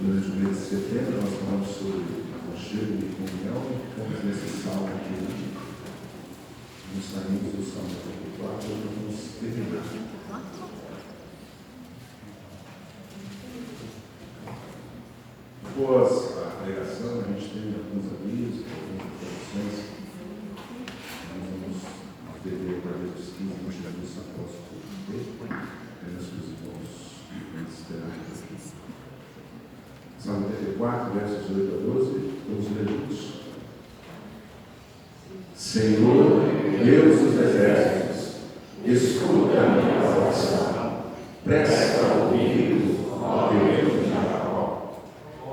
Durante o mês de setembro, nós falamos sobre aconchego e comunhão e ficamos nesse salmo aqui. Nos saímos do salmo 34 e vamos terminar. Após a pregação, a gente tem alguns avisos, algumas informações. Nós vamos beber para ver os 15 minutos após o tempo, apenas que os irmãos esperarem. Salmo 34, versos 8 a 12, vamos ler juntos. Senhor, Deus dos exércitos, escuta a minha oração, presta ouvido ao Deus de Jacó.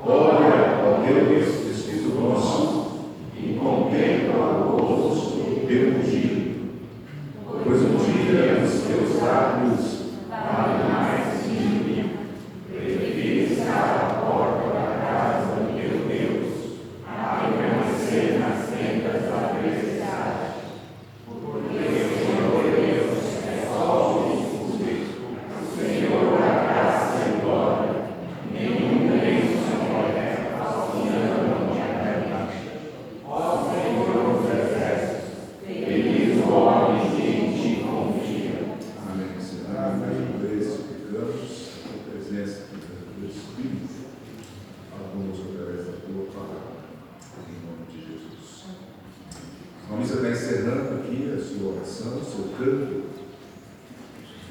Olha, ó Deus, Espírito nosso, e contempla o rosto do teu ungido, pois um dia os teus lábios valem mais que mim. Prefiro estar à porta da casa do teu Deus, a permanecer nas tendas da adversidade. Porque o Senhor Deus é só o justo, o Senhor da graça e glória, nenhum deles se molesta ao que andam diariamente. Ó Senhor dos exércitos, feliz o homem que em ti confia. Amém. Senhor, mais uma vez ficamos com a presença do Espírito, fala conosco através da tua palavra, em nome de Jesus. A missa está encerrando aqui a sua oração, o seu canto,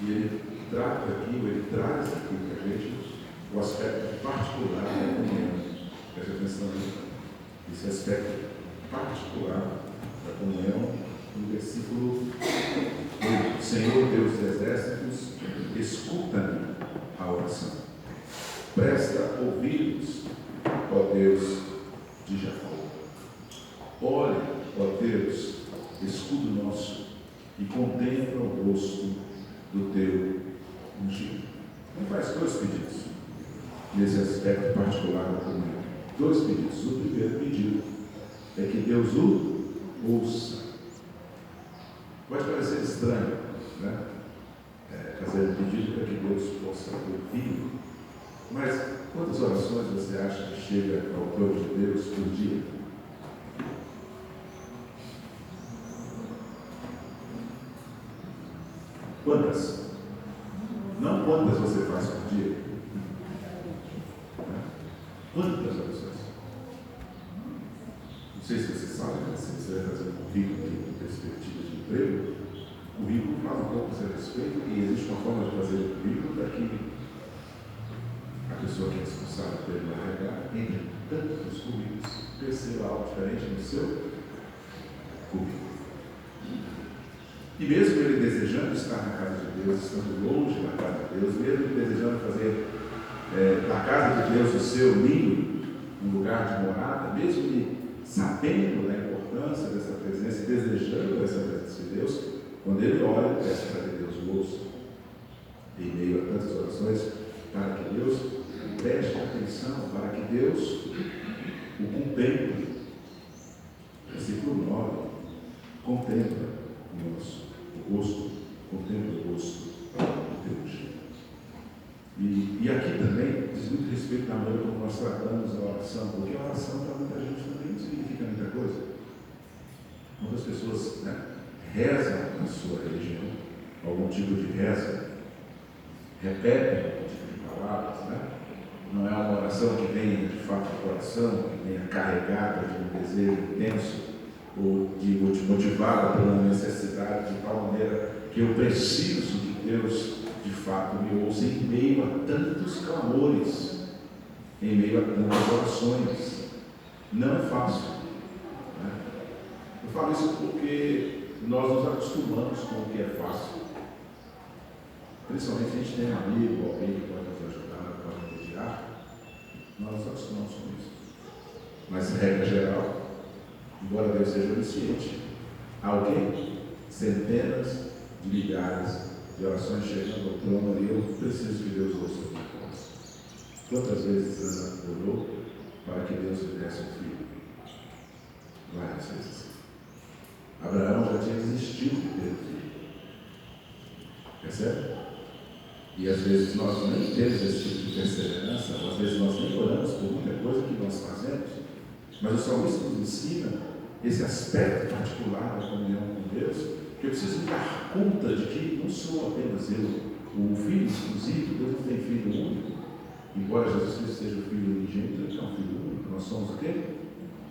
e ele trata aqui, ou ele traz aqui para a gente o aspecto particular da comunhão. Preste atenção nesse aspecto particular da comunhão, no versículo 8. Senhor Deus dos exércitos, escuta-me a oração. Presta ouvidos, ó Deus de Jacó. Olha, ó Deus, escudo nosso, e contempla o rosto do teu ungido. Ele faz dois pedidos nesse aspecto particular da comunhão. Dois pedidos. O primeiro pedido é que Deus o ouça. Pode parecer estranho, né? Fazer um pedido para que Deus possa ouvir, mas quantas orações você acha que chega ao trono de Deus por dia? Quantas? Não quantas você faz por dia? Quantas orações? Não sei se você sabe, mas se você vai fazer um currículo de perspectiva de emprego, o currículo fala um pouco a seu respeito e existe uma forma de fazer o currículo para que a pessoa que é responsável pelo RH entre tantos currículos, perceba algo diferente no seu currículo. E mesmo ele desejando estar na casa de Deus, estando longe da casa de Deus, mesmo ele desejando fazer da casa de Deus o seu ninho, um lugar de morada, mesmo ele sabendo da importância dessa presença e desejando essa presença de Deus, quando ele ora, ele peça para que Deus o ouça. Em meio a tantas orações, para que Deus preste atenção, para que Deus o contemple. Versículo 9, contempla o rosto, contempla o rosto do teu ungido. E aqui também diz muito respeito à maneira como nós tratamos a oração, porque a oração para muita gente também não significa muita coisa. Muitas pessoas rezam na sua religião, algum tipo de reza, repetem algum tipo de palavras, não é uma oração que venha de fato do coração, que venha carregada de um desejo intenso, ou motivada pela necessidade, de tal maneira que eu preciso que Deus de fato me ouça em meio a tantos clamores, em meio a tantas orações. Não é fácil. Eu falo isso porque nós nos acostumamos com o que é fácil. Principalmente se a gente tem um amigo, alguém que pode nos ajudar, pode nos guiar, nós nos acostumamos com isso. Mas, regra geral, embora Deus seja onisciente, há o quê? Centenas de milhares de orações chegando ao trono e eu preciso que Deus ouça a minha voz. Quantas vezes Ana orou para que Deus lhe desse um filho? Várias vezes. Abraão já tinha desistido de ter um filho. Percebe? E às vezes nós nem temos esse tipo de perseverança, às vezes nós nem oramos Mas o salmista nos ensina esse aspecto particular da comunhão com Deus, que eu preciso me dar conta de que não sou apenas eu, o Filho exclusivo. Deus não tem Filho único, embora Jesus Cristo seja o Filho unigênito, ele é um Filho único. Nós somos o quê?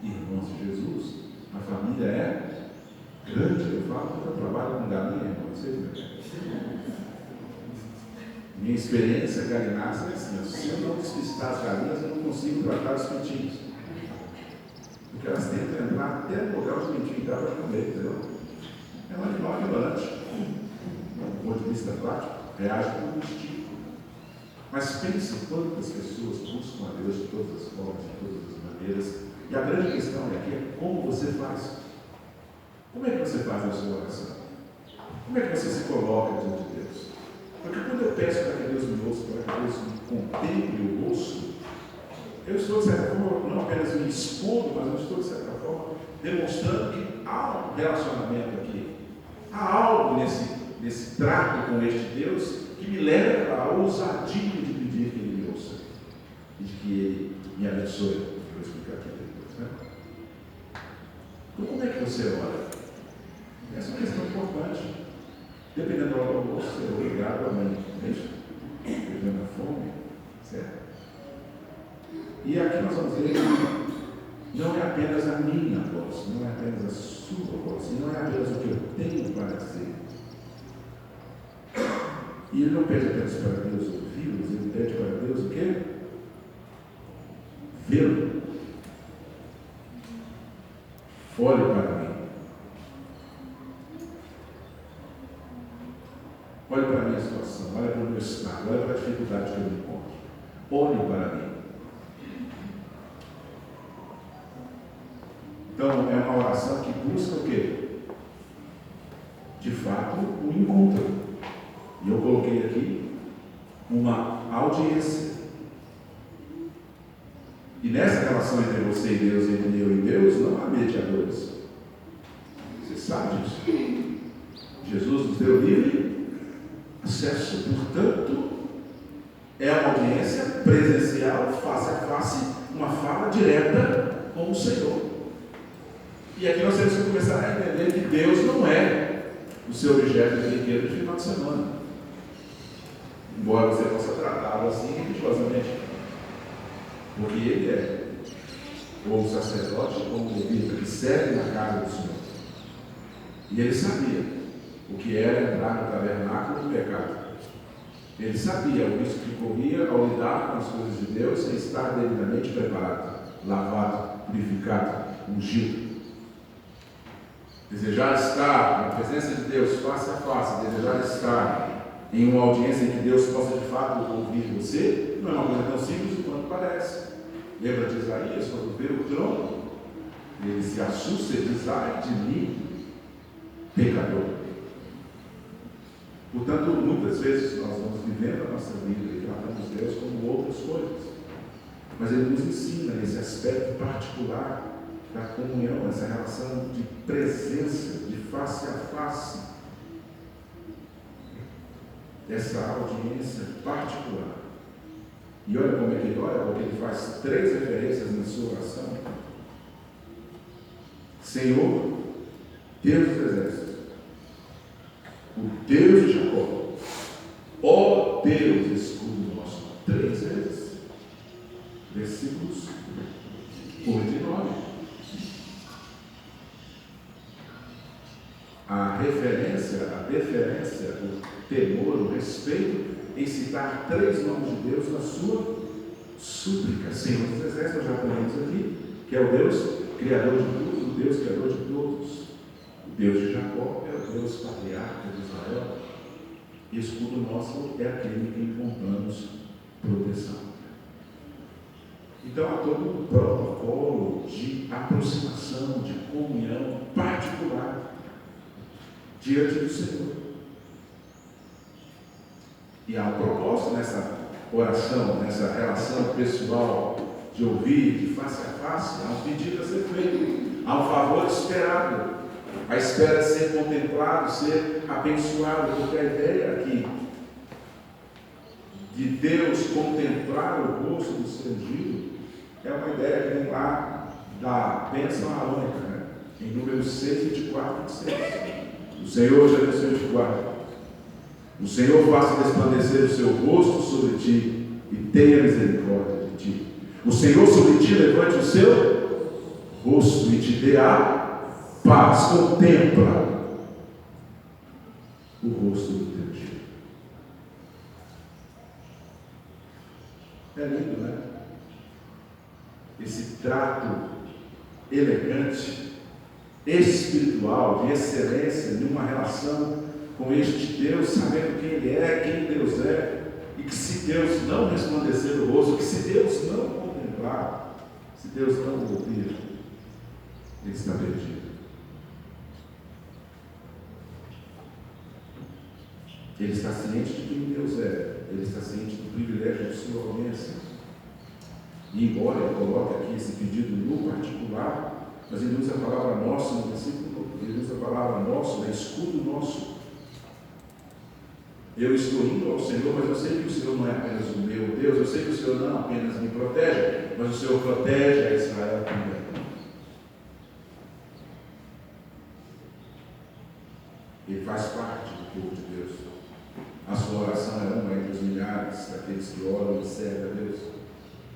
Irmãos de Jesus. A família é grande. Eu falo porque eu trabalho com galinha, irmão, vocês me entendem. Minha experiência galinácea é assim: se eu não despistar as galinhas, eu não consigo tratar os pintinhos, porque elas tentam entrar até no lugar onde o pintinho está para comer, entendeu? É um animal ignorante, do ponto de vista prático, reage como um instinto. Mas pense quantas pessoas buscam a Deus de todas as formas, de todas as maneiras, e a grande questão aqui é como você faz. Como é que você faz a sua oração? Como é que você se coloca diante de Deus? Porque quando eu peço para que Deus me ouça, para que Deus me contemple o rosto, eu estou, de certa forma, não apenas me expondo, mas eu estou, de certa forma, demonstrando que há um relacionamento aqui. Há algo nesse trato com este Deus que me leva à ousadia de pedir que Ele me ouça e de que Ele me abençoe. Vou explicar aqui depois, né? Então, como é que você ora? Essa é uma questão importante. Dependendo da hora do almoço, você é obrigado a mãe, não é isso? Dependendo da fome, certo? E aqui nós vamos ver que não é apenas a minha voz, não é apenas a sua voz, e não é apenas o que eu tenho para dizer. E ele não pede apenas para Deus ouvi-los, ele pede para Deus o quê? Vê-lo. Olhe para mim. Olhe para a minha situação, olhe para o meu estado, olhe para a dificuldade que eu me encontro. Olhe para mim. Então, é uma oração que busca o quê? De fato, um encontro. E eu coloquei aqui uma audiência. E nessa relação entre você e Deus, entre eu e Deus, não há mediadores. Você sabe disso. Jesus nos deu livre acesso. Portanto, é uma audiência presencial, face a face, uma fala direta com o Senhor. E aqui nós temos que começar a entender que Deus não é o seu objeto de brinquedo de final de semana. Embora você possa tratá-lo assim religiosamente. Porque ele é ou o sacerdote ou o levita que serve na casa do Senhor. E ele sabia o que era entrar no tabernáculo do pecado. Ele sabia o risco que corria ao lidar com as coisas de Deus sem estar devidamente preparado, lavado, purificado, ungido. Desejar estar na presença de Deus face a face, desejar estar em uma audiência em que Deus possa de fato ouvir você, não é uma coisa tão simples quanto parece. Lembra de Isaías, quando vê o trono, ele se assusta e diz: ai de mim, pecador. Portanto, muitas vezes nós vamos vivendo a nossa vida e tratamos Deus como outras coisas. Mas Ele nos ensina esse aspecto particular da comunhão, essa relação de presença, de face a face, essa audiência particular. E olha como é que ele ora, porque ele faz 3 referências na sua oração. Senhor, Deus dos exércitos, o Deus de Jacó, ó Deus, escudo nosso. 3 vezes. Versículos 8 e 9. A referência, a deferência, o temor, o respeito em citar 3 nomes de Deus na sua súplica. Senhor dos exércitos, já falamos aqui, que é o Deus criador de tudo, o Deus criador de todos. O Deus de Jacó é o Deus patriarca de Israel. E o escudo nosso é aquele que encontramos proteção. Então há todo um protocolo de aproximação, de comunhão particular diante do Senhor. E há um propósito nessa oração, nessa relação pessoal de ouvir de face a face. Há um pedido a ser feito, há um favor esperado, a espera de ser contemplado, ser abençoado, porque a ideia aqui de Deus contemplar o rosto do seu ungido é uma ideia que vem lá da bênção arônica, né? Em Números 6, 24 e 26. O Senhor já disse 24. O Senhor faça resplandecer o seu rosto sobre ti e tenha misericórdia de ti. O Senhor sobre ti levante o seu rosto e te dê a paz. Contempla o rosto do teu Deus. É lindo, né? Esse trato elegante, espiritual, de excelência, de uma relação com este Deus, sabendo quem Ele é, quem Deus é, e que se Deus não resplandecer o rosto, que se Deus não contemplar, se Deus não ouvir, Ele está perdido. Ele está ciente de quem Deus é, Ele está ciente do privilégio de sua audiência. E embora ele coloque aqui esse pedido no particular, mas ele usa a palavra nosso no versículo, ele usa a palavra nosso, escudo nosso. Eu estou indo ao Senhor, mas eu sei que o Senhor não é apenas o meu Deus, eu sei que o Senhor não apenas me protege, mas o Senhor protege a Israel também. Ele faz parte do povo de Deus. A sua oração é uma entre os milhares daqueles que oram e servem a Deus.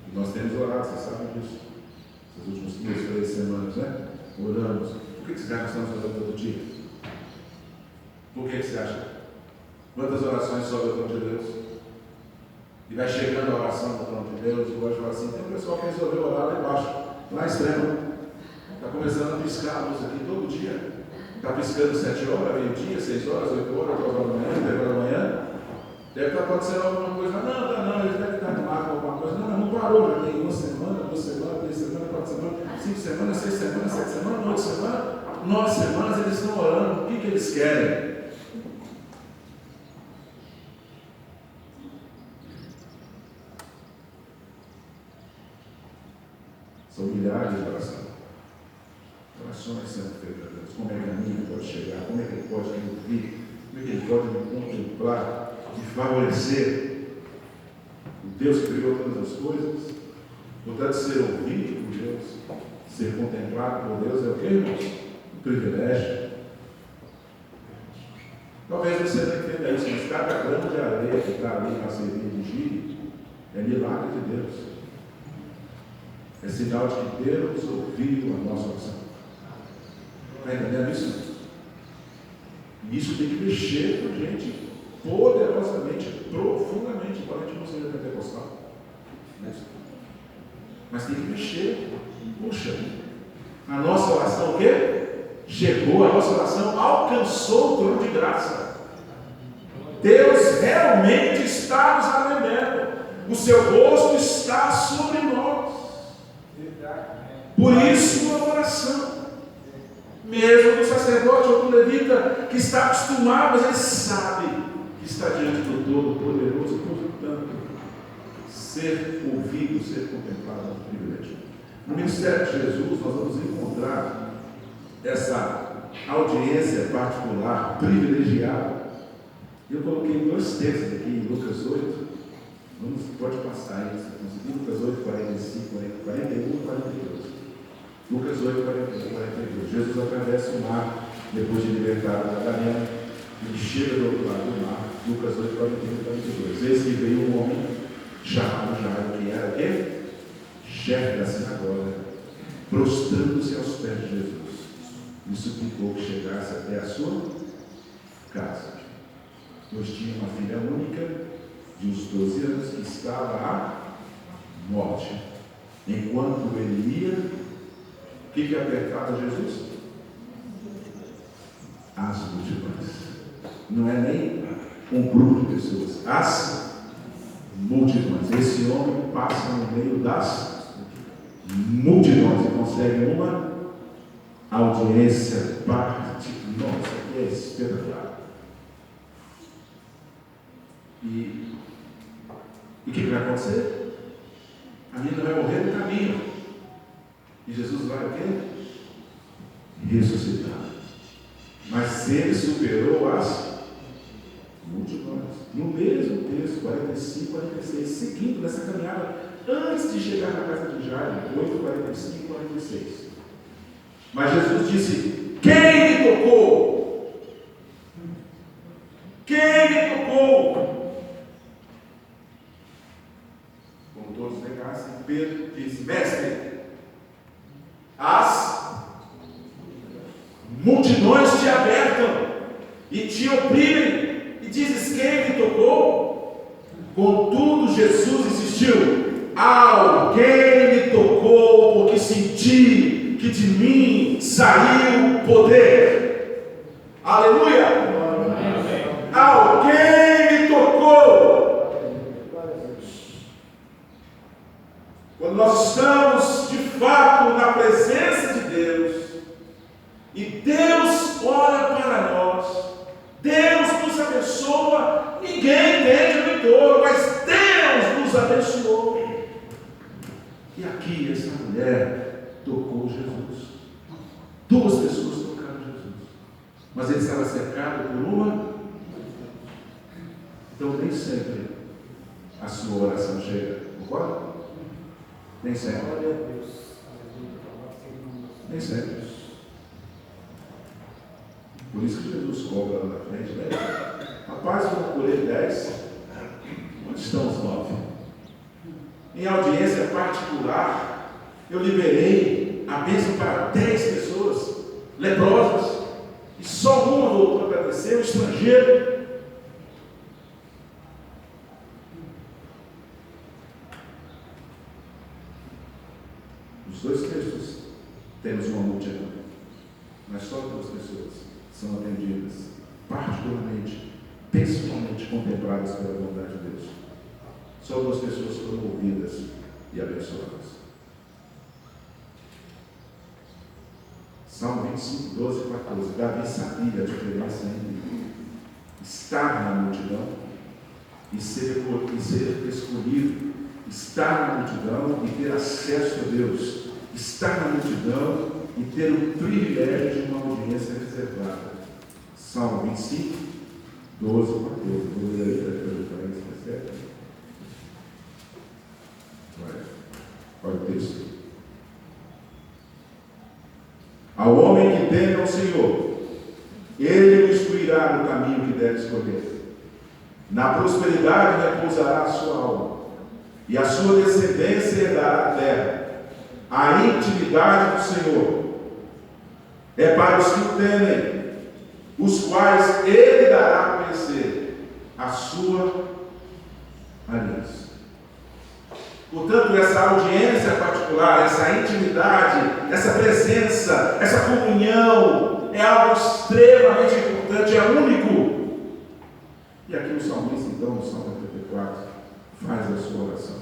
E nós temos orado, vocês sabem disso. Essas últimas 2, 3 semanas, né? Oramos. Por que você acha que estamos orando todo dia? Por que você acha? Quantas orações sobre o trono de Deus? E vai chegando a oração do trono de Deus, e hoje fala assim, tem um pessoal que resolveu orar lá embaixo, lá extremo. Está começando a piscar a luz aqui todo dia. Está piscando 7 horas, meio-dia, 6 horas, 8 horas, 9 horas da manhã, 10 horas da manhã. Deve estar acontecendo alguma coisa. Não, ele deve estar animado com alguma coisa. Não parou, já tem 1 semana, 2 semanas, 3 semanas, 4 semanas, 5 semanas, 6 semanas, 7 semanas, 8 semanas, 9 semanas, eles estão orando. O que eles querem? São milhares de orações. Orações sendo feitas a Deus. Como é que a minha pode chegar? Como é que ele pode me ouvir? Como é que ele pode me contemplar e favorecer o Deus que criou todas as coisas? Portanto, ser ouvido por Deus, ser contemplado por Deus é o que, irmãos? Um privilégio. Talvez você não entenda isso, mas cada grão de areia que está ali na servir de giro é milagre de Deus. É sinal de que Deus ouviu a nossa oração. Está entendendo isso? E isso tem que mexer com a gente poderosamente, profundamente, embora a gente não seja pentecostal. Mas tem que mexer. Puxa, a nossa oração o quê? Chegou, a nossa oração alcançou o trono de graça. Deus realmente está nos atendendo. O seu rosto está sobre nós. Por isso a oração, mesmo do sacerdote ou do levita que está acostumado, mas ele sabe que está diante do Todo-Poderoso, portanto, ser ouvido, ser contemplado é um privilégio. No ministério de Jesus, nós vamos encontrar essa audiência particular, privilegiada. Eu coloquei 2 textos aqui em Lucas 8. Pode passar aí, se conseguir. Lucas 8, 45, 41 e 42. Lucas 8, 41 e 42. Jesus atravessa o mar, depois de libertar o Gadareno, ele chega do outro lado do mar. Lucas 8, 41 e 42. Eis que veio um homem chamado Jairo, que era o quê? Chefe da sinagoga, prostrando-se aos pés de Jesus, e suplicou que chegasse até a sua casa, pois tinha uma filha única de uns 12 anos que estava à morte. Enquanto ele ia, o que apertava Jesus? As multidões. Não é nem um grupo de pessoas, as multidões. Esse homem passa no meio das multidões e consegue uma audiência particular, que é espetacular. E o que vai acontecer? A menina vai morrer no caminho. E Jesus vai o quê? Ressuscitar. Mas ele superou as multidões. No mesmo texto, 45, 46, seguindo nessa caminhada, antes de de chegar na casa de Jairo, 8:45 e 46. Mas Jesus disse: quem me tocou? Quem me tocou? Como todos negassem, Pedro disse: mestre, as multidões te apertam e te oprimem, e dizes: quem me tocou? Contudo, Jesus insistiu: alguém me tocou, porque senti que de mim saiu poder. Aleluia! Amém. Alguém me tocou. Quando nós estamos de fato na presença de Deus, e Deus olha para nós, Deus nos abençoa, ninguém entende o entorno, mas Deus nos abençoou. E aqui essa mulher tocou Jesus. 2 pessoas tocaram Jesus, mas ele estava cercado por uma. Então nem sempre a sua oração chega, concorda? Nem sempre. Nem sempre. Por isso que Jesus cobra lá na frente, né? Rapaz, eu procurei 10, onde estão os 9? Em audiência particular, eu liberei a bênção para 10 pessoas leprosas, e só uma voltou a agradecer, um estrangeiro. Os 2 textos temos uma multidão, mas só 2 pessoas são atendidas, particularmente, pessoalmente contempladas pela bondade de Deus. Só 2 pessoas foram ouvidas e abençoadas. Salmo 25, 12 e 14. Davi sabia a diferença entre estar na multidão e ser escolhido, estar na multidão e ter acesso a Deus, estar na multidão e ter o privilégio de uma audiência reservada. Salmo 25, 12 e 14. Vou ler aí para isso, tá certo? Olha o texto. Ao homem que teme ao Senhor, ele o instruirá no caminho que deve escolher. Na prosperidade repousará a sua alma, e a sua descendência herdará a terra. A intimidade do Senhor é para os que o temem, os quais ele dará a conhecer a sua aliança. Portanto, essa audiência particular, essa intimidade, essa presença, essa comunhão é algo extremamente importante, é único. E aqui o salmista, então, no Salmo 84, faz a sua oração,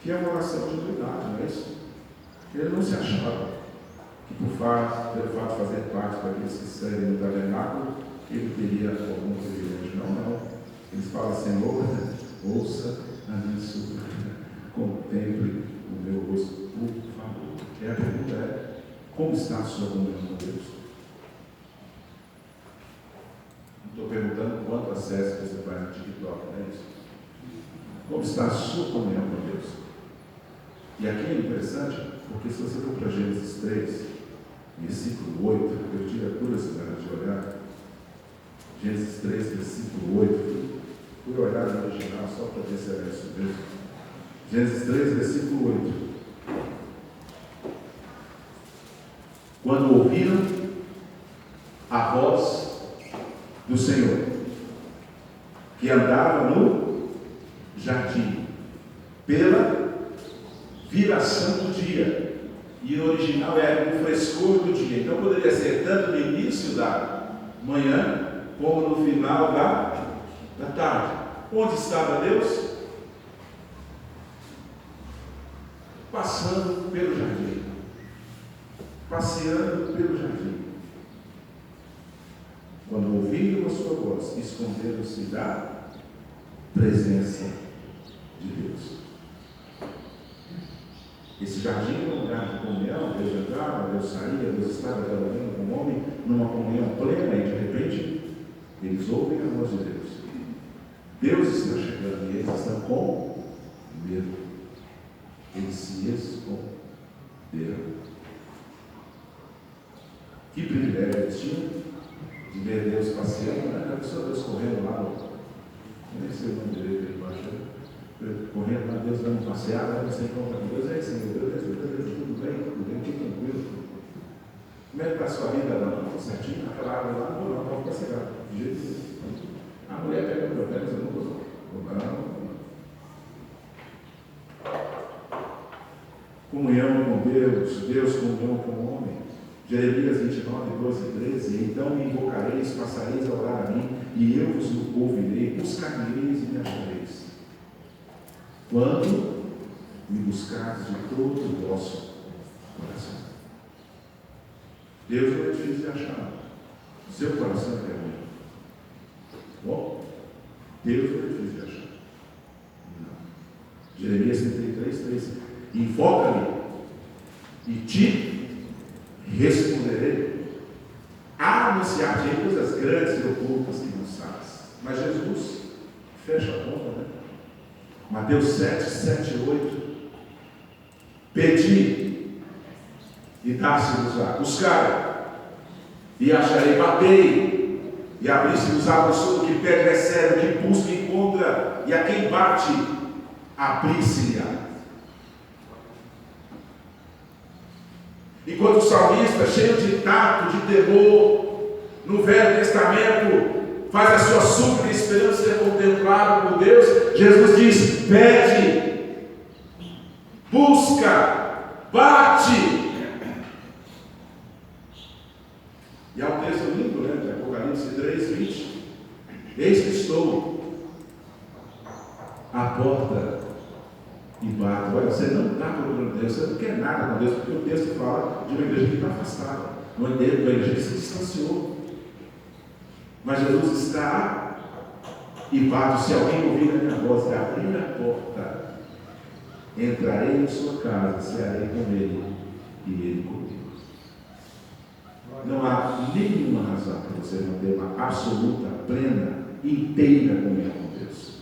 que é uma oração de humildade, não é isso? Ele não se achava que pelo fato de fazer parte daqueles que servem no tabernáculo, ele teria algum privilégio. Não. Eles falam: Senhor, ouça a minha súplica, contemple o meu rosto, por favor. E a pergunta é: como está a sua comunhão com Deus? Não estou perguntando quanto acesso você faz no TikTok, não é isso? Como está a sua comunhão com Deus? E aqui é interessante, porque se você for para Gênesis 3, versículo 8, eu tive a curiosidade de olhar, Gênesis 3, versículo 8, fui olhar no original só para ver se era isso mesmo. Gênesis 3, versículo 8. Quando ouviram a voz do Senhor, que andava no jardim, pela viração do dia, e no original era no frescor do dia, então poderia ser tanto no início da manhã, como no final da tarde. Onde estava Deus? Passando pelo jardim, passeando pelo jardim. Quando ouviram a sua voz, esconderam-se da presença de Deus. Esse jardim é um lugar de comunhão. Deus entrava, Deus saía, Deus estava trabalhando com o homem numa comunhão plena, e de repente eles ouvem a voz de Deus. Deus está chegando e eles estão com medo. Eles se esconderam. Que privilégio eles tinham de ver Deus passeando, né? A pessoa Deus correndo lá, nem sei o nome direito aí embaixo, correndo lá, Deus dando passeada, não sei como está Deus, Senhor, Deus, tudo bem, tudo tranquilo. Como é que está a sua vida lá? Não, certinho, aquela água lá, não pode passear, de jeito nenhum. A mulher pega o meu pé, eu não vou. Comunhão com Deus, Deus comunhão com o homem. Jeremias 29, 12 e 13. Então me invocareis, passareis a orar a mim, e eu vos ouvirei, buscareis e me achareis. Quando me buscardes de todo o vosso coração. Deus não é difícil de achar. O seu coração é ruim. Bom, Deus não é difícil de achar. Não. Jeremias 33, 13. Invoca-me e te responderei. Anunciar-te coisas grandes e ocultas que não sabes. Mas Jesus fecha a conta, né? Mateus 7, 7 e 8. Pedi e dá-se-vos-á. Buscai e acharei. Batei e abri-se-vos-á. Todo que pede recebe, que busca encontra, e a quem bate abri-se-lhe-á. Enquanto o salmista, cheio de tato, de temor, no Velho Testamento, faz a sua súplica esperando ser contemplado por Deus, Jesus diz: pede, busca, bate. E há um texto lindo, né, de Apocalipse 3, 20. Eis que estou à porta e bato. Olha, você não está procurando Deus, você não quer nada com Deus, porque o texto fala de uma igreja que está afastada, uma igreja que se distanciou. Mas Jesus está e bato. Se alguém ouvir a minha voz e abrir a porta, entrarei em sua casa, cearei com ele e ele comigo. Não há nenhuma razão para você não ter uma absoluta, plena, inteira comunhão com Deus.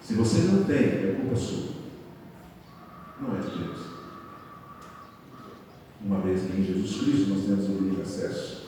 Se você não tem, é culpa sua. Não é de Deus. Uma vez que em Jesus Cristo nós temos o livre acesso.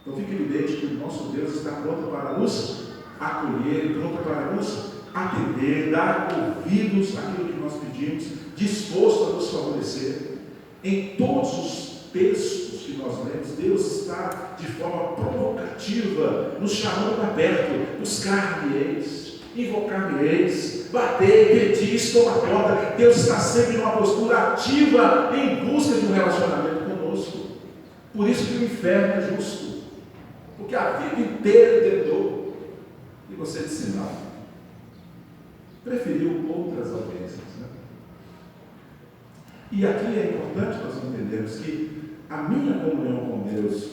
Então fica evidente que o nosso Deus está pronto para nos acolher, pronto para nos atender, dar ouvidos àquilo que nós pedimos, disposto a nos favorecer. Em todos os textos que nós lemos, Deus está de forma provocativa, nos chamando para perto. Buscar-me-eis, invocar-me-eis, bater, pedir, estou à porta. Deus está sempre numa postura ativa em busca de um relacionamento conosco. Por isso que o inferno é justo, porque a vida inteira ele tentou, e você disse não, preferiu outras audiências, né? E aqui é importante nós entendermos que a minha comunhão com Deus,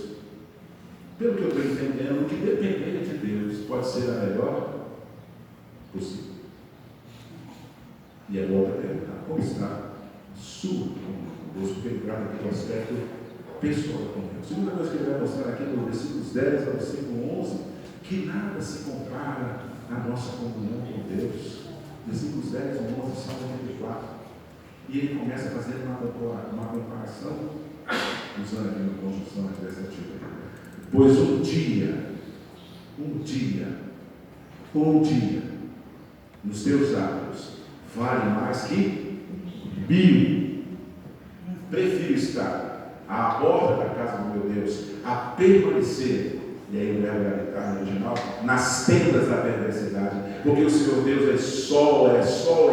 pelo que eu estou entendendo, que depender de Deus pode ser a melhor possível. E agora perguntar, como está a sua comunhão com Deus? Porque ele trata aqui do aspecto pessoal da comunhão. A segunda coisa que ele vai mostrar aqui no versículos 10 ao versículo 11, que nada se compara à nossa comunhão com Deus. Versículos 10 e 11, Salmo 94. E ele começa a fazer uma comparação, usando aqui uma conjunção adversativa. Pois um dia, nos teus atos, vale mais que 1000. Prefiro estar à porta da casa do meu Deus, a permanecer, e aí o verbo é no original, nas tendas da perversidade, porque o Senhor Deus é sol, é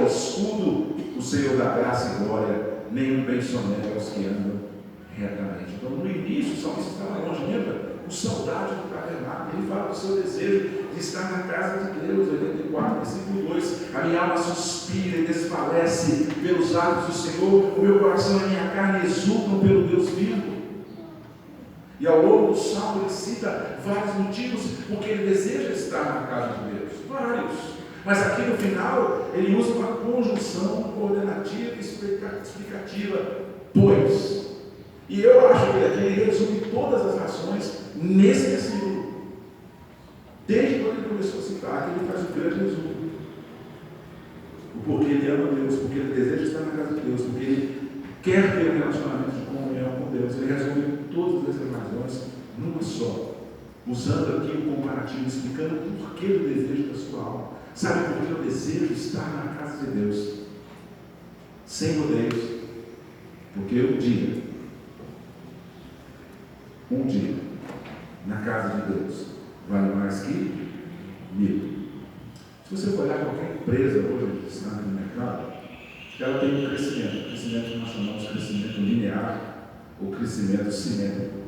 escudo, o Senhor da graça e glória, nenhum bem sonega aos que andam retamente. Então, no início, o salmista estava longe, lembra? Com saudade do tabernáculo. Ele fala do seu desejo de estar na casa de Deus. 84, versículo 2. A minha alma suspira e desfalece pelos atos do Senhor, o meu coração e a minha carne exultam pelo Deus vivo. E ao longo do salmo ele cita vários motivos porque ele deseja estar na casa de Deus. Vários. Mas aqui no final, ele usa uma conjunção coordenativa e explicativa. Pois. E eu acho que ele resume todas as razões nesse versículo. Desde quando ele começou a citar, que ele faz um grande resumo. O porquê ele ama Deus, porque ele deseja estar na casa de Deus, porque ele quer ter um relacionamento de comunhão com Deus, ele resolve todas essas razões numa só, usando aqui um comparativo, explicando o porquê do desejo da sua alma. Sabe por que eu desejo estar na casa de Deus? Sem rodeios. Porque um dia, na casa de Deus, vale mais que 1000. Se você for olhar qualquer empresa hoje que está no mercado, ela tem um crescimento que nós chamamos de crescimento linear ou crescimento simétrico.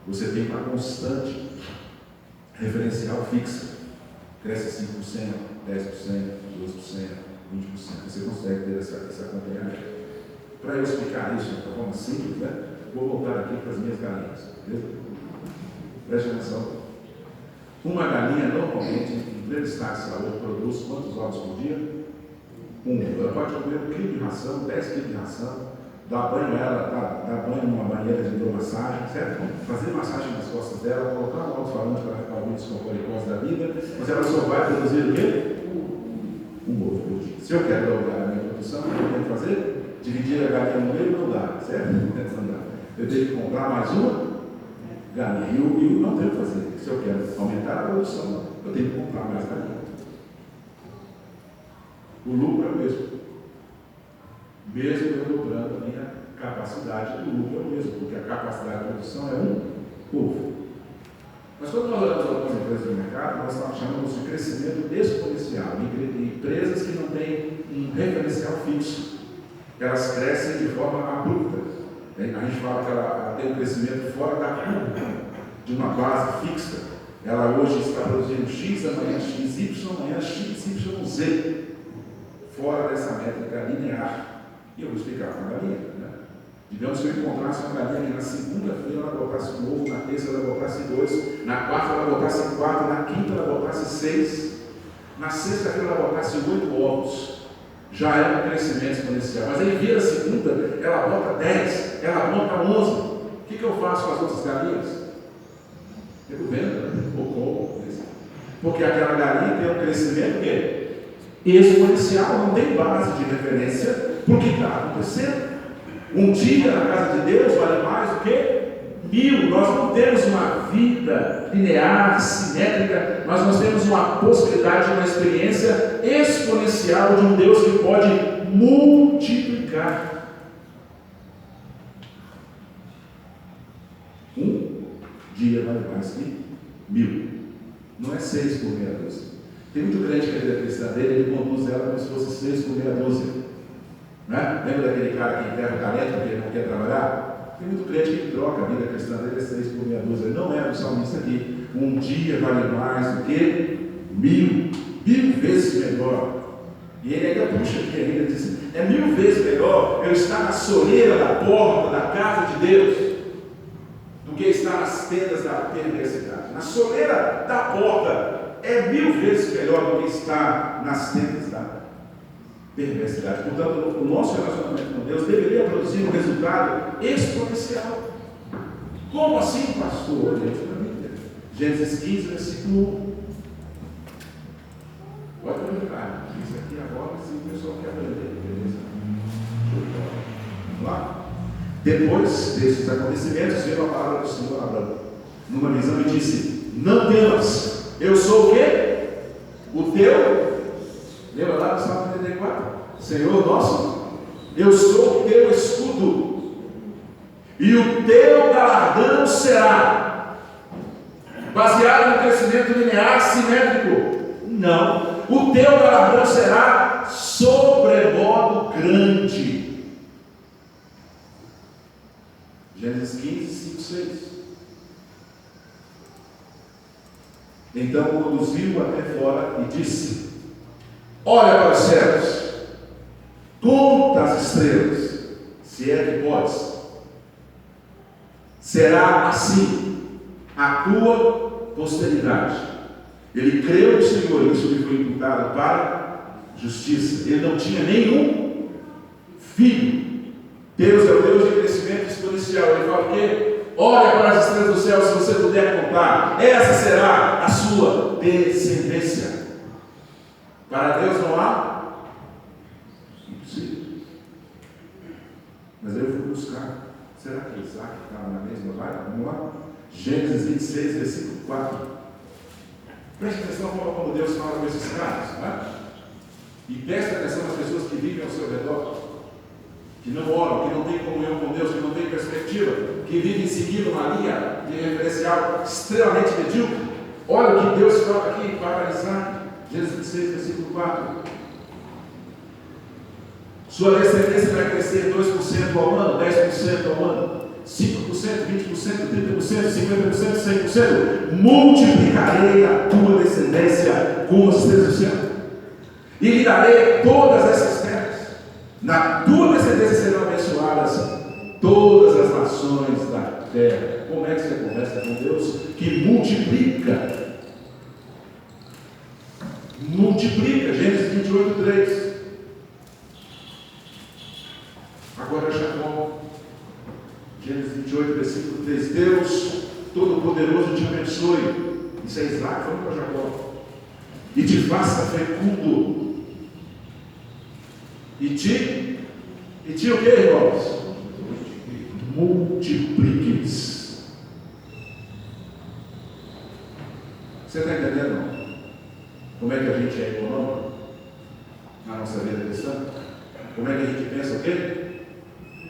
Você tem uma constante referencial fixa, cresce 5%, 10%, 12%, 20%, você consegue ter esse acompanhamento. Para eu explicar isso de forma simples, vou voltar aqui para as minhas galinhas, beleza? Preste atenção. Uma galinha, normalmente, em pleno estado de saúde, produz quantos ovos por dia? 1. Ela pode comer 1 quilo de ração, 10 quilos de ração, dar banho nela, dar banho numa banheira de hidromassagem, certo? Fazer massagem nas costas dela, colocar um alto-falante para ficar ouvindo desconforicose da vida, mas ela só vai produzir o quê? Um ovo por dia. Se eu quero dobrar a minha produção, o que eu tenho que fazer? Dividir a galinha no meio não dá, certo? Não dá. Eu tenho que comprar mais uma galinha. E eu não tenho que fazer. Se eu quero aumentar a produção, eu tenho que comprar mais galinha. O lucro é o mesmo. Mesmo eu dobrando a minha capacidade, o lucro é o mesmo, porque a capacidade de produção é um ovo. Mas quando nós olhamos algumas empresas do mercado, nós chamamos de crescimento exponencial. Empresas que não têm um referencial fixo. Elas crescem de forma abrupta. A gente fala que ela tem um crescimento fora da curva, de uma base fixa. Ela hoje está produzindo X, amanhã XY, amanhã XYZ. Fora dessa métrica linear. E eu vou explicar com a galinha. Digamos que eu encontrasse uma galinha que na segunda-feira ela botasse um ovo, na terça ela botasse 2, na quarta ela botasse 4, na quinta ela botasse 6, na sexta-feira ela botasse 8 ovos. Já é um crescimento exponencial. Mas aí vira a segunda, ela bota 10, ela bota 11. O que eu faço com as outras galinhas? Eu vendo, ou como. Porque aquela galinha tem um crescimento que exponencial, não tem base de referência para o que está acontecendo. Um dia na casa de Deus vale mais do que 1000. Nós não temos uma vida linear, simétrica, mas nós temos uma possibilidade de uma experiência exponencial de um Deus que pode multiplicar. Um dia vale mais que 1000. Não é 6 por meia dúzia. Tem muito crente que a vida cristã dele, ele conduz ela como se fosse 6 por meia dúzia. Né? Lembra daquele cara que enterra o talento porque ele não quer trabalhar? Tem muito crente que troca a vida cristã dele, é 6 por meia dúzia. Não é o salmista aqui. Um dia vale mais do que 1000. 1000 vezes melhor. E ele ainda puxa aqui, ainda diz: é 1000 vezes melhor eu estar na soleira da porta da casa de Deus do que estar nas tendas da perversidade. Na soleira da porta é 1000 vezes melhor do que estar nas tendas da perversidade. Portanto, o nosso relacionamento com Deus deveria produzir um resultado exponencial. Como assim, pastor? Olha isso para mim. Gênesis 15, versículo 1. Pode perguntar. Isso aqui agora, se o pessoal quer aprender, beleza? Vamos lá? Depois desses acontecimentos, veio a palavra do Senhor a Abraão, numa visão, e disse: não temas, eu sou o quê? O teu. Lembra lá no Salmo 34? Senhor nosso, eu sou o teu escudo, e o teu galardão será baseado no crescimento linear, simétrico. Não, o teu galardão será sobremodo grande. Gênesis 15, 5, 6. Então o conduziu até fora e disse: olha para os céus, conta as estrelas, se é que podes. Será assim a tua posteridade. Ele creu no Senhor, e isso lhe foi imputado para justiça. Ele não tinha nenhum filho. Deus é o Deus de crescimento exponencial. Ele fala o quê? Olha para as estrelas do céu, se você puder contar. Essa será a sua descendência. Para Deus não há impossível. Mas aí eu fui buscar. Será que Isaac estava na mesma vaga? Vamos lá. Gênesis 26, versículo 4. Preste atenção como Deus fala com esses caras, né? E preste atenção nas pessoas que vivem ao seu redor, que não oram, que não têm comunhão com Deus, que não têm perspectiva, que vivem seguindo uma linha de referencial extremamente medíocre. Olha o que Deus fala aqui para Isaac. Gênesis 26, versículo 4. Sua descendência vai crescer 2% ao ano, 10% ao ano, 5%, 20%, 30%, 50%, 100%. Multiplicarei a tua descendência como as estrelas do céu. E lhe darei todas essas terras. Na tua descendência serão abençoadas todas as nações da terra. Como é que você conversa com Deus que multiplica? Multiplica. Gênesis 28, 3. Agora Jacó, Gênesis 28, versículo 3. Deus Todo-Poderoso te abençoe. Isso é Isaac falando para Jacó. E te faça fecundo. E te o que, irmãos? Multipliques. Você está entendendo? Como é que a gente é econômico na nossa vida cristã? Como é que a gente pensa o quê?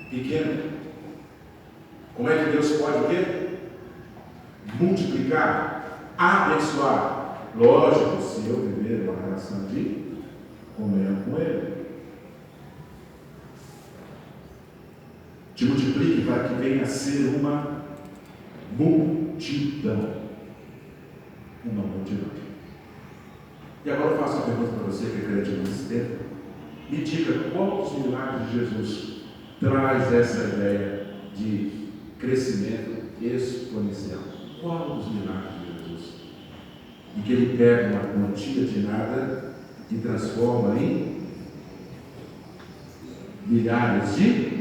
Pequeno. Como é que Deus pode o quê? Multiplicar, abençoar. Lógico, se eu viver uma relação de comunhão com Ele. Te multiplique para que venha a ser uma multidão. Uma multidão. E agora eu faço uma pergunta para você que é crente nesse tempo. Me diga qual dos milagres de Jesus traz essa ideia de crescimento exponencial. Qual dos milagres de Jesus? Em que ele pega uma quantia de nada e transforma em milhares de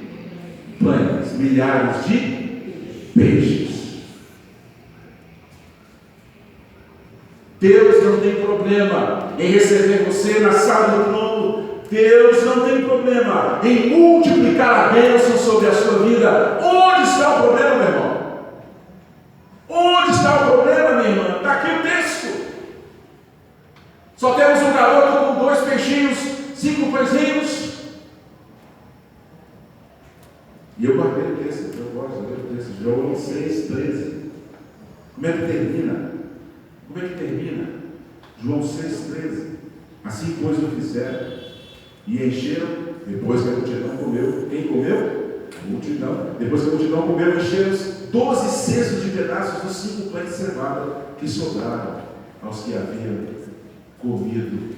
pães, milhares de peixes. Deus não tem problema em receber você na sala do trono. Deus não tem problema em multiplicar a bênção sobre a sua vida. Onde está o problema, meu irmão? Onde está o problema, minha irmã? Está aqui o texto. Só temos um garoto com 2 peixinhos, 5 pãezinhos. E eu guardei o texto, eu gosto de ler o texto. João 6,13. Como é que termina? Como é que termina? João 6,13. Assim, pois, o fizeram. E encheram, depois que a multidão comeu. Quem comeu? A multidão. Depois que a multidão comeu, encheram 12 cestos de pedaços dos 5 pães de cevada que sobraram aos que haviam comido.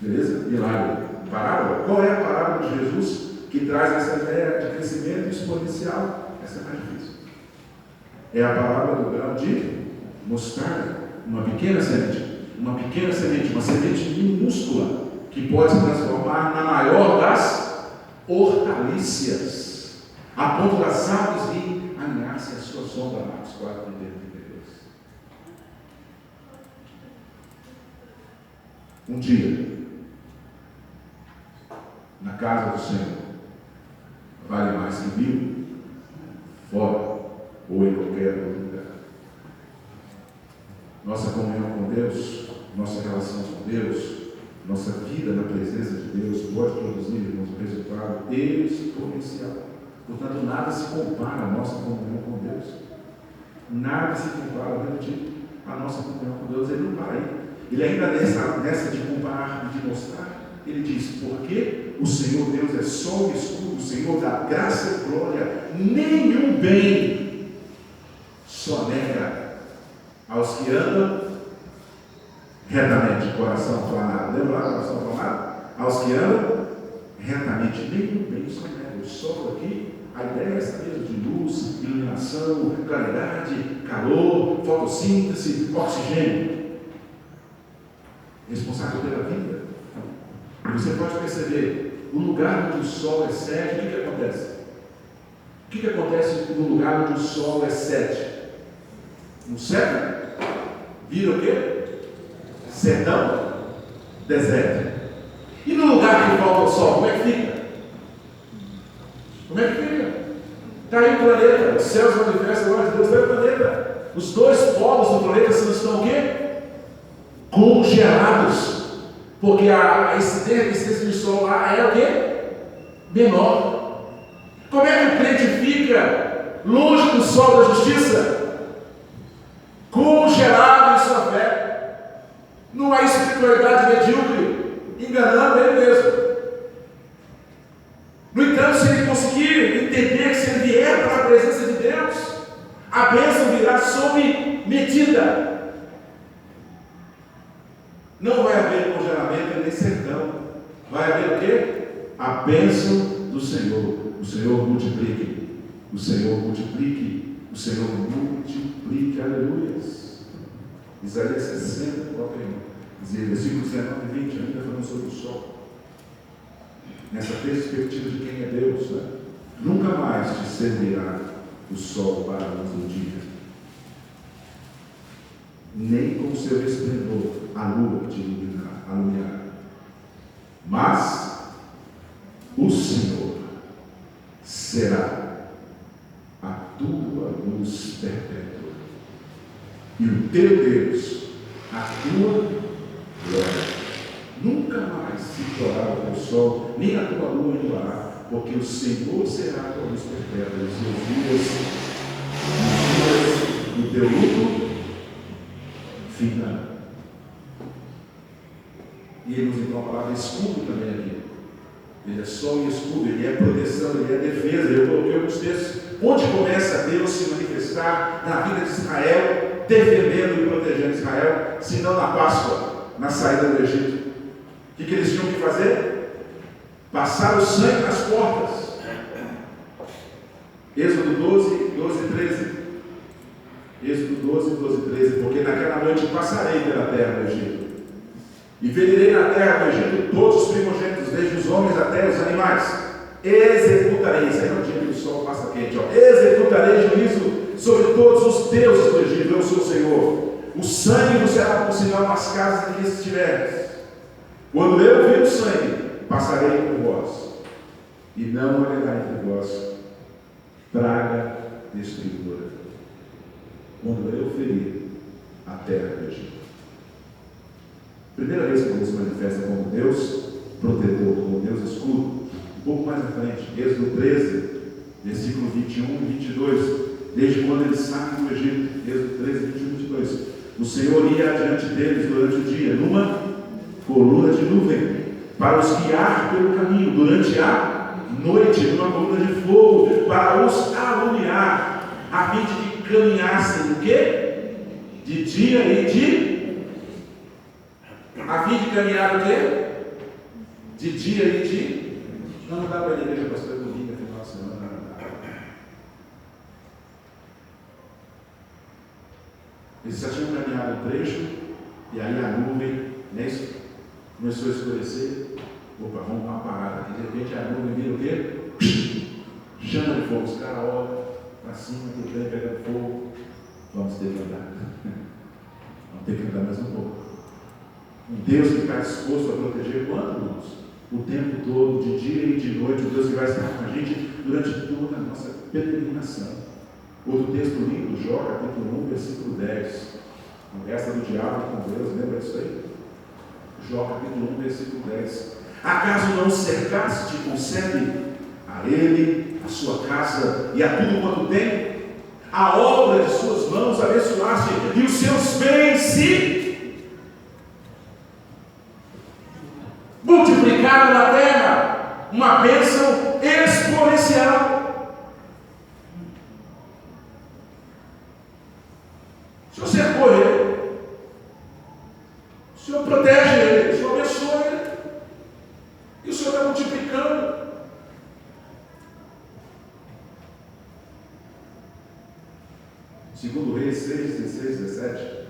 Beleza? Milagre. Parábola? Qual é a parábola de Jesus que traz essa ideia de crescimento exponencial? Essa é mais difícil. É a parábola do grão de mostarda. Uma pequena semente, uma semente minúscula, que pode se transformar na maior das hortaliças, a ponto das árvores virem alinhar-se à sua sombra. Marcos 4, 32. Um dia, na casa do Senhor, vale mais que 1000 fora ou em qualquer outro lugar. Nossa comunhão com Deus, nossa relação com Deus, nossa vida na presença de Deus pode produzir um resultado exponencial. Portanto, nada se compara à nossa comunhão com Deus. Nada se compara à nossa comunhão com Deus. Ele não para aí. Ele ainda nessa de comparar e de mostrar, ele diz: porque o Senhor Deus é sol e escudo, o Senhor da graça e glória, nenhum bem só nega aos que andam retamente, coração planado. Lembra lá, coração planado? Aos que andam retamente, nenhum bem só nega. O sol aqui, a ideia é essa mesmo, de luz, iluminação, claridade, calor, fotossíntese, oxigênio. Responsável pela vida. E você pode perceber, o lugar onde o sol excede, o que acontece? O que acontece no lugar onde o sol excede? No céu, vira o quê? Sertão, deserto. E no lugar que volta ao Sol, como é que fica? Como é que fica? Está aí o planeta, os céus manifestam a glória de Deus, está aí o planeta. Os dois polos do planeta estão o quê? Congelados. Porque a incidência do Sol lá é o quê? Menor. Como é que o crente fica longe do Sol da justiça? Congelado em sua fé. Não há espiritualidade medíocre, enganando ele mesmo. No entanto, se ele conseguir entender que se ele vier para a presença de Deus, a bênção virá sob medida. Não vai haver congelamento nem sertão. Vai haver o quê? A bênção do Senhor. O Senhor multiplique. O Senhor multiplique. O Senhor multiplique. Aleluias. Isaías 60, coloca aí. Versículo 19 e 20, ainda falando sobre o sol. Nessa perspectiva de quem é Deus, né? Nunca mais te servirá o sol para a luz do dia, nem com seu esplendor a lua te iluminará. Mas o Senhor será a tua luz perpétua, e o teu Deus a tua glória. Nunca mais se porá o teu sol, nem a tua lua iluminará, porque o Senhor será a tua luz perpétua, e os teus dias do teu luto findarão. E ele nos dá a palavra escudo também aqui. Ele é sol e escudo, ele é proteção, ele é defesa. Eu coloquei alguns textos. Onde começa Deus se manifestar na vida de Israel, defendendo e protegendo Israel, se não na Páscoa, na saída do Egito? O que eles tinham que fazer? Passar o sangue nas portas. Êxodo 12, 12 e 13. Êxodo 12, 12 e 13. Porque naquela noite passarei pela terra do Egito, e ferirei na terra do Egito todos os primogênitos, desde os homens até os animais. Executarei, isso aí não é o dia que o sol passa quente, ó. Executarei juízo sobre todos os deuses do Egito, eu sou o Senhor. O sangue não será por sinal nas casas em que estiveres. Quando eu vir o sangue, passarei por vós, e não haverá entre vós praga destruidora, quando eu ferir a terra do Egito. Primeira vez que Deus se manifesta como Deus protetor, como Deus escudo. Um pouco mais à frente, Êxodo 13, versículo 21 e 22. Desde quando eles saem do Egito, Êxodo 13, 21 e 22. O Senhor ia adiante deles durante o dia, numa coluna de nuvem, para os guiar pelo caminho, durante a noite, numa coluna de fogo, para os alumiar, a fim de que caminhassem o quê? De dia e de... A fim de caminhar o quê? De dia e de... Não dá para a igreja, pastor, domingo, final de semana, não dá. Eles já tinham caminhado um trecho, e aí a nuvem, né, começou a escurecer. Opa, vamos dar uma parada aqui. De repente a nuvem vira o quê? Chama de fogo. Os caras olham para cima, tudo bem, pegando fogo. Vamos ter que andar. Vamos ter que andar mais um pouco. Um Deus que está disposto a proteger quanto, irmãos? O tempo todo, de dia e de noite. Um Deus que vai estar com a gente durante toda a nossa peregrinação. Outro texto lindo, Jó, capítulo 1, versículo 10. Conversa do diabo com Deus, lembra disso aí? Jó, capítulo 1, versículo 10. Acaso não cercaste com sede a ele, a sua casa e a tudo quanto tem? A obra de suas mãos abençoaste, e os seus bens se multiplicaram na terra, uma bênção exponencial. O Senhor cercou ele, o Senhor protege ele, o Senhor abençoa ele, e o Senhor está multiplicando. Segundo Reis 6, 16, 17,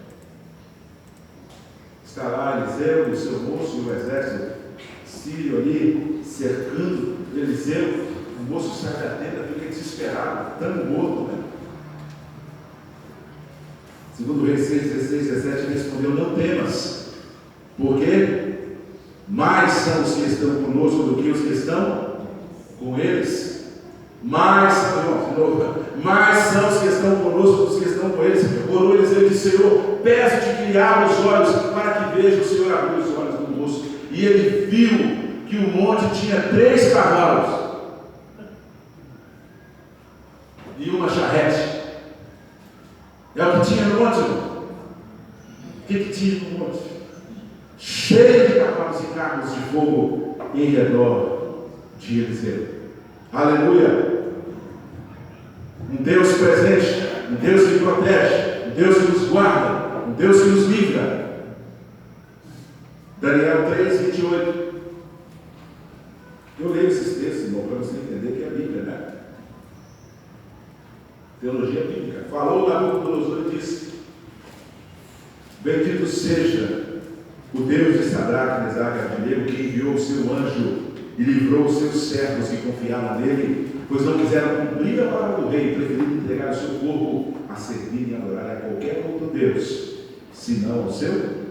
está lá Eliseu, o seu moço e o exército sírio ali, cercando Eliseu. O moço sai da tenda, fica desesperado, estando morto, né? Segundo Reis 6, 16, 17, ele respondeu: não temas, porque mais são os que estão conosco do que os que estão com eles. Mais são os que estão conosco dos que estão com eles. Orou Eliseu e disse: Senhor, peço-te que lhe abra os olhos para que veja. O Senhor abriu os olhos do moço e ele viu que o monte tinha 3 cavalos e uma charrete. É o que tinha no monte. O que tinha no monte? Cheio de cavalos e carros de fogo em redor de Eliseu. Aleluia! Um Deus presente, um Deus que protege, um Deus que nos guarda, um Deus que nos livra. Daniel 3, 28. Eu leio esses textos, irmão, para você entender que é a Bíblia, né? Teologia bíblica. Falou Nabucodonosor e disse: bendito seja o Deus de Sadraque, Mesaque e Abednego, que enviou o seu anjo e livrou os seus servos que confiavam nele, pois não quiseram cumprir a palavra do rei, preferindo entregar o seu corpo a servir e adorar a qualquer outro Deus, senão ao seu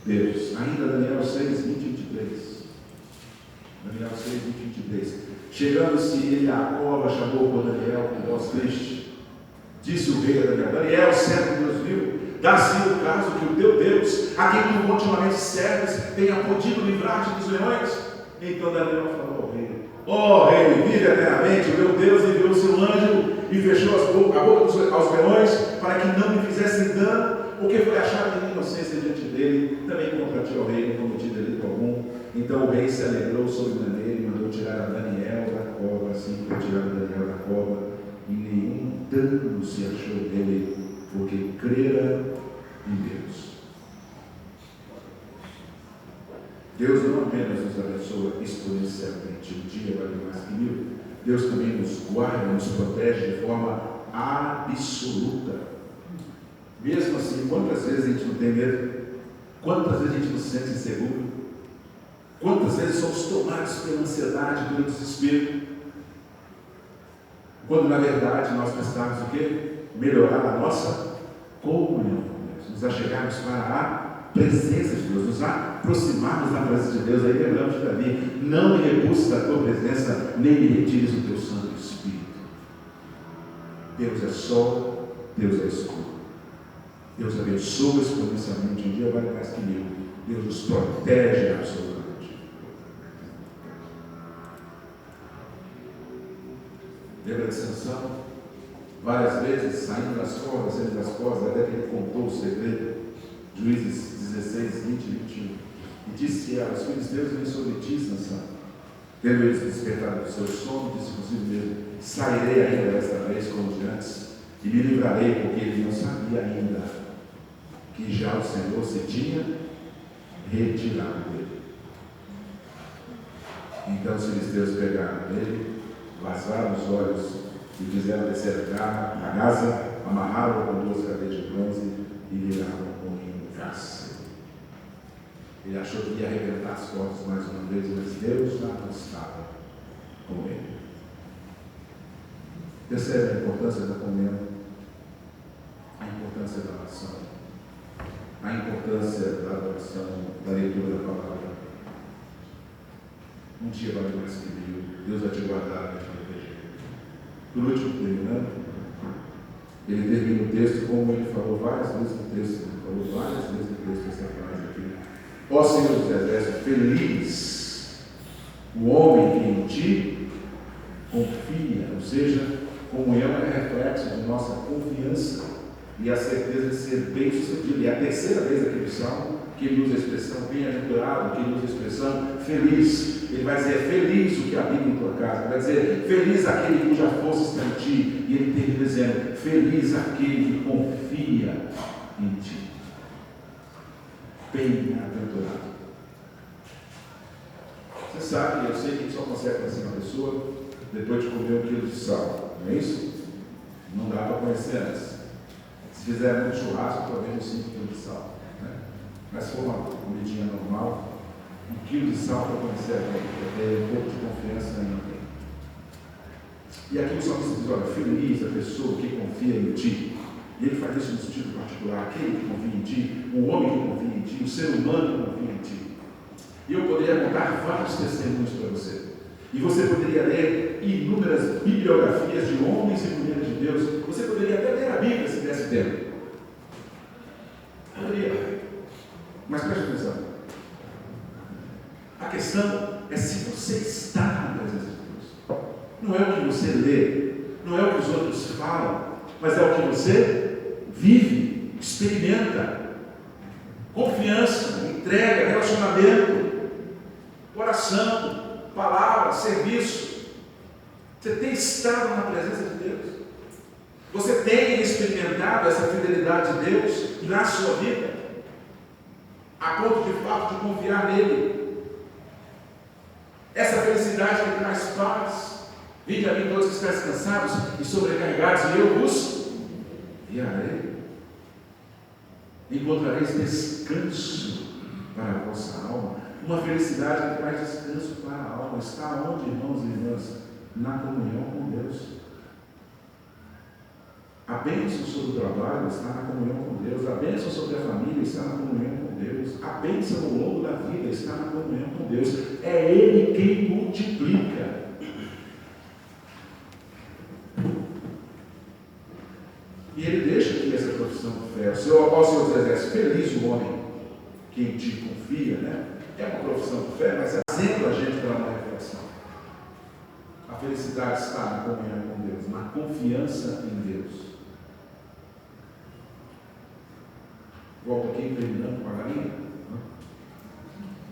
Deus. Ainda Daniel 6, 20 e 23. Daniel 6, 20 e 23. Chegando-se ele à cova, chamou por Daniel com voz triste. Disse o rei a Daniel: Daniel, servo de Deus vivo, dá-se o caso que o teu Deus, a quem tu continuamente serves, tenha podido livrar-te dos leões. Então Daniel falou ao rei: ó rei, vive eternamente, o meu Deus enviou o seu anjo e fechou a boca aos leões para que não me fizessem dano, porque foi achada minha inocência diante dele. Também contra ti, ó rei, não cometi delito algum. Então o rei se alegrou sobremaneira e mandou tirar a Daniel da cova. Assim foi tirado Daniel da cova, e nenhum dano se achou dele, porque crera em Deus. Deus não apenas nos abençoa exponencialmente, um dia vale mais que 1000, Deus também nos guarda, nos protege de forma absoluta. Mesmo assim, quantas vezes a gente não tem medo? Quantas vezes a gente não se sente inseguro? Quantas vezes somos tomados pela ansiedade, pelo desespero? Quando na verdade nós precisamos o quê? Melhorar a nossa comunhão com Deus, nos achegarmos para a presença de Deus, nos aproximarmos da presença de Deus. Aí lembramos de Davi: não me repulses da tua presença, nem me retires o teu Santo Espírito. Deus é sol, Deus é escuro. Deus abençoa exponencialmente, um dia vale mais que 1000. Deus nos protege absolutamente. Lembra de Sansão? Várias vezes, saindo das cordas, saindo das cordas, até que ele contou o segredo. Juízes 16, 20 e 21. E disse ela: os filisteus vêm sobre ti, Sansão. Tendo eles despertado do seu sono, disse consigo mesmo: sairei ainda desta vez como os grandes, e me livrarei, porque ele não sabia ainda que já o Senhor se tinha retirado dele. Então os filisteus pegaram nele, vazaram os olhos e fizeram descer a Gaza, amarraram com 2 cadeias de bronze e viraram com um cárcere. Ele achou que ia arrebentar as cordas mais uma vez, mas Deus já não estava com ele. Percebe a importância da comunhão, a importância da oração, a importância da adoração, da leitura da palavra. Um dia vale mais que 1000. Deus vai te guardar, vai te proteger. Por último, terminando, ele termina o texto como ele falou várias vezes no texto. Ele falou várias vezes no texto essa frase aqui: ó Senhor dos Exércitos, feliz o homem que em ti confia. Ou seja, comunhão é reflexo de nossa confiança e a certeza de ser bem sucedido. E é a terceira vez aqui no Salmo que ele usa a expressão bem-aventurado, que ele usa a expressão feliz. Ele vai dizer: é feliz o que habita em tua casa. Ele vai dizer: feliz aquele cuja força está em ti. E ele termina dizendo: feliz aquele que confia em ti. Bem-aventurado. Você sabe, eu sei que a gente só consegue conhecer uma pessoa depois de comer 1 quilo de sal, não é isso? Não dá para conhecer antes. Se fizer muito churrasco, talvez 5 quilos de sal, né? Mas se for uma comidinha normal, 1 quilo de sal para conhecer alguém, para ter um pouco de confiança em alguém. E aqui o salmista diz: olha, feliz a pessoa que confia em ti. E ele faz isso no sentido particular: aquele que confia em ti, o homem que confia em ti, o ser humano que confia em ti. E eu poderia contar vários testemunhos para você. E você poderia ler inúmeras bibliografias de homens e mulheres de Deus. Você poderia até ler a Bíblia se tivesse tempo. Poderia. Mas preste atenção. A questão é se você está na presença de Deus. Não é o que você lê, não é o que os outros falam, mas é o que você vive, experimenta. Confiança, entrega, relacionamento, oração, palavra, serviço. Você tem estado na presença de Deus. Você tem experimentado essa fidelidade de Deus na sua vida, a ponto de fato de confiar nele. Essa felicidade que traz paz. Vinde a mim todos que estáis cansados e sobrecarregados, e eu vos guiarei. Encontrareis descanso para a vossa alma. Uma felicidade que traz descanso para a alma. Está onde, irmãos e irmãs? Na comunhão com Deus. A bênção sobre o trabalho está na comunhão com Deus. A bênção sobre a família está na comunhão com Deus. A bênção ao longo da vida está na comunhão com Deus. É Ele quem multiplica. E Ele deixa aqui essa profissão de fé. O seu apóstolo dos exércitos, feliz o homem que em ti confia, né? É uma profissão de fé, mas trazendo a gente para uma reflexão. A felicidade está na comunhão com Deus, na confiança em Deus. Volto aqui terminando com a galinha.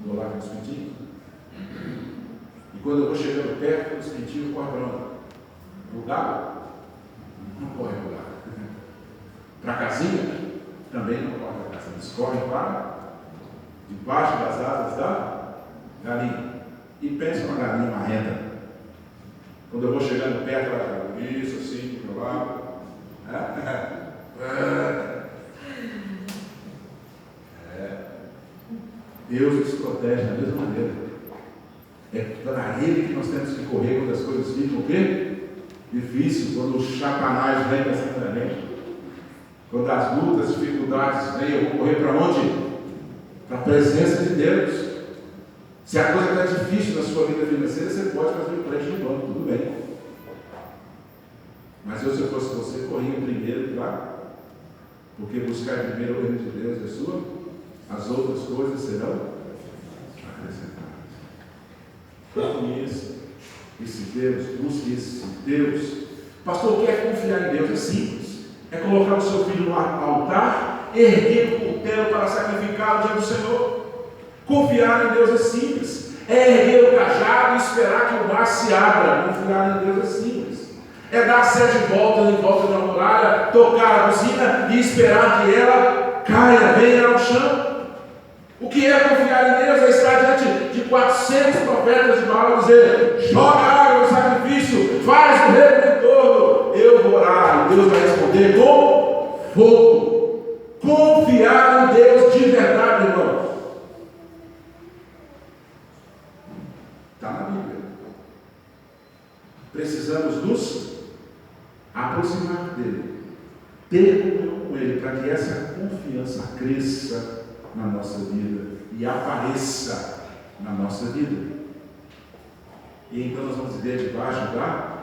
Vou lá com os pintinhos. E quando eu vou chegando perto, os pintinhos correm para onde? Para o galo? Não correm para o galo. Para a casinha? Também não correm para a casinha. Eles correm para debaixo das asas da galinha. E pensa uma galinha marrenta. Quando eu vou chegando perto, ela fala, isso assim, para o meu lado. Deus nos protege da mesma maneira. É para Ele que nós temos que correr quando as coisas ficam o quê? Difícil, quando o Satanás vem para cima da gente. Quando as lutas, as dificuldades vêm, eu vou correr para onde? Para a presença de Deus. Se a coisa está difícil na sua vida financeira, você pode fazer o crédito no banco, tudo bem. Mas eu, se eu fosse você, corria primeiro para, porque buscar primeiro o reino de Deus é sua, as outras coisas serão acrescentadas. Conheça esse Deus, busque esse Deus. Pastor, o que é confiar em Deus? É simples. É colocar o seu filho no altar, erguer o cutelo para sacrificá-lo diante do Senhor. Confiar em Deus é simples. É erguer o cajado e esperar que o mar se abra. Confiar em Deus é simples. É dar 7 voltas em volta da muralha, tocar a buzina e esperar que ela caia, venha ao chão. O que é confiar em Deus? É estar diante de 400 profetas de Baal e dizer, joga água no sacrifício, faz o redentor, eu vou orar, e Deus vai responder com fogo. Confiar em Deus de verdade, irmãos. Está na Bíblia. Precisamos nos aproximar dele, ter comunhão com ele, para que essa confiança cresça na nossa vida e apareça na nossa vida. E então nós vamos viver debaixo da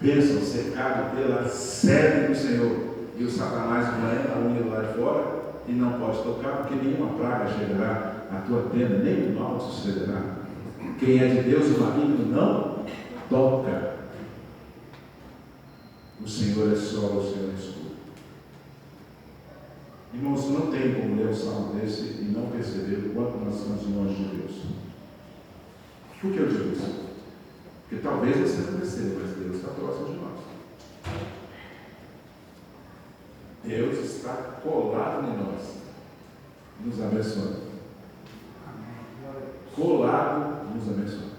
bênção, cercado pela sede do Senhor. E o Satanás vai na unha do lado de fora e não pode tocar, porque nenhuma praga chegará à tua tenda, nem o mal te sucederá. Quem é de Deus, o maligno não toca. O Senhor é solo, o Senhor é escudo. Irmãos, não tem como ler um salmo desse e não perceber o quanto nós estamos longe de Deus. Por que eu digo isso? Porque talvez você não perceba, mas Deus está próximo de nós. Deus está colado em nós, nos abençoando. Colado, nos abençoando.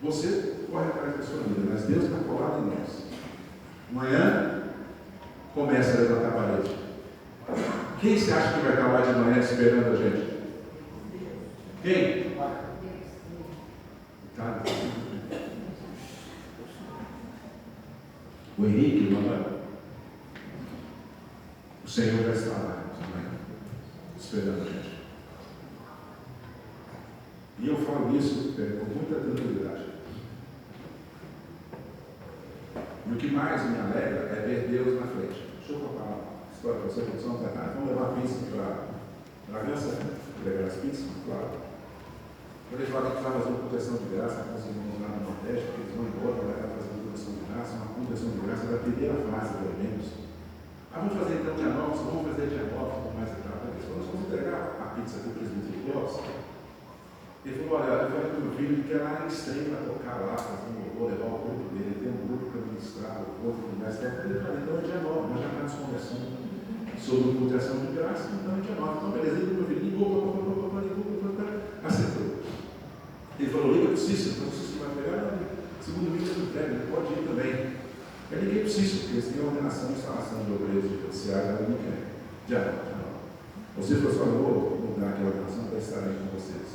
Você corre atrás da sua vida, mas Deus está colado em nós. Amanhã, começa a levantar a parede. Quem você acha que vai estar lá de manhã esperando a gente? Quem? Tá. O Henrique, o Manuel. O Senhor já está lá de manhã, esperando a gente. E eu falo isso com muita tranquilidade. E o que mais me alegra é ver Deus na frente. Deixa eu contar uma história para você, produção não está nada. Vamos levar pizza para a Graça, pegar as pizzas, claro. Quando eles falam que vai fazer uma proteção de graça, com os irmãos lá no Nordeste, porque eles vão embora, vai fazer uma proteção de graça, da primeira fase, pelo menos. Vamos fazer então dia 9, vamos fazer dia 9, tudo mais e tal. Quando nós vamos entregar a pizza aqui para o presbítero de Clóvis, ele falou: olha, eu falei para o meu filho que era lá em extremo para tocar lá, fazer um louvor, levar o grupo dele, tem um grupo para ministrar, o corpo, tudo mais e tal. Eu falei: então é dia 9, nós já estamos conversando sobre proteção de graça, então é dia 9. Então, beleza, ele meu filho ligou, acertou. Ele falou: liga para o Cícero, então o Cícero vai pegar, segundo vídeo do prédio, ele pode ir também. Eu liguei para o Cícero, porque eles têm a ordenação e instalação de obreiros de judiciário, eu não quero. Já não. Você falou assim: eu vou mudar aquela ordenação para estar aí com vocês.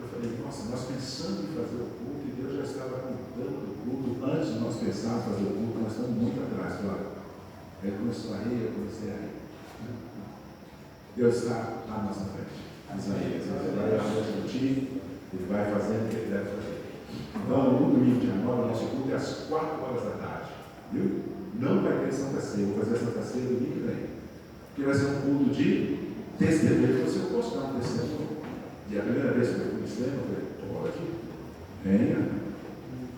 Eu falei: nossa, nós pensamos em fazer o culto e Deus já estava cuidando do culto antes de nós pensarmos em fazer o culto, nós estamos muito atrás, claro. Aí começou a rir, eu comecei a rir. Deus está à nossa frente. Isaías, ele vai discutir, ele vai fazendo o que ele deve fazer. Então, no domingo, dia 9, o nosso culto é às 4 horas da tarde. Viu? Não vai ter Santa Ceia, eu vou fazer a Santa Ceia no domingo que vem. Porque vai ser um culto de testemunho. Você não pode dar um testemunho. E a primeira vez que eu fui no cinema, eu falei: pode, venha.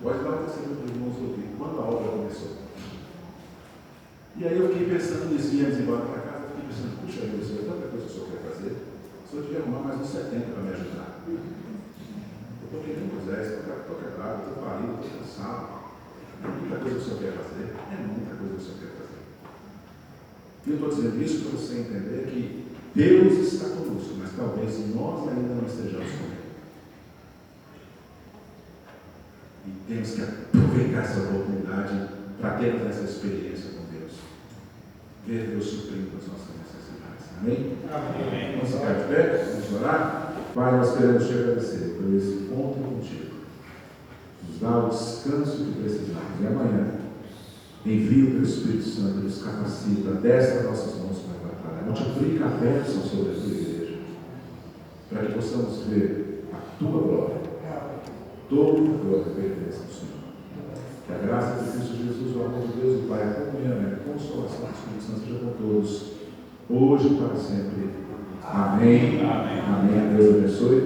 Pode dar um testemunho para os irmãos ouvir. Quando a obra começou. E aí eu fiquei pensando nisso, íamos embora para casa, eu fiquei pensando: puxa vida, Senhor, tanta coisa que o Senhor quer fazer. Se eu devia arrumar mais uns 70 para me ajudar. Eu estou querendo Moisés, estou quebrado, estou falido, estou cansado. É muita coisa que o Senhor quer fazer. É muita coisa que o Senhor quer fazer. E eu estou dizendo isso para você entender que Deus está conosco, mas talvez nós ainda não estejamos com Ele. E temos que aproveitar essa oportunidade para termos essa experiência com Deus. Ver Deus suprindo as nossas necessidades. Amém? Amém. Vamos ficar de pé? Vamos orar? Pai, nós queremos te agradecer por esse encontro contigo. Nos dá o descanso que precisamos. E amanhã, envia o teu Espírito Santo, nos capacita, desce as nossas mãos para a batalha. Multiplica a bênção sobre a tua igreja, para que possamos ver a tua glória. Toda a glória pertence ao Senhor. Que a graça de Cristo Jesus, o amor de Deus, o Pai, a comunhão e a consolação do Espírito Santo seja com todos, hoje e para sempre. Amém. Amém. Amém. Deus abençoe.